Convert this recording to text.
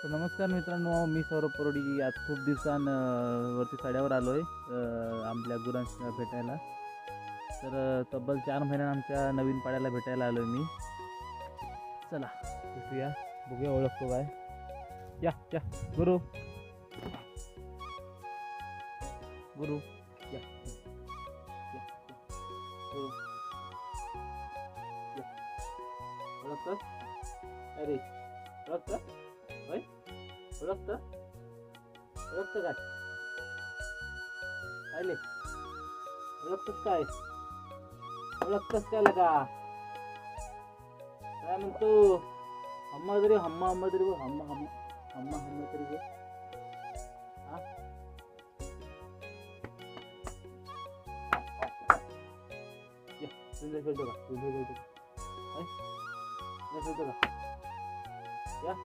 तर नमस्कार मित्रांनो, मी सौरभ परोडी आज खूप वरती साड्यावर आलो आहे आपल्या गुरांना भेटायला. तर तब्बल 4 महिन्यानं आमच्या नवीन पाड्याला भेटायला आलो आहे मी. चला भेटूया, बघूया ओळखतो काय. या या गुरु गुरु या या, गुरु या. ओळखतं अरे ओळखतं होय, ओळखतं ओळखतं काय आले, ओळखतंच काय, ओळखतंच काय लगा काय म्हणतो. हम्मा तरी हम्मा हम्मा तरी बोल, हम्मा हम्मा हम्मा हम्मा तरी बोल. हा या, तुझं खेळतो का, तुझं खेळतो का, खेळतो का.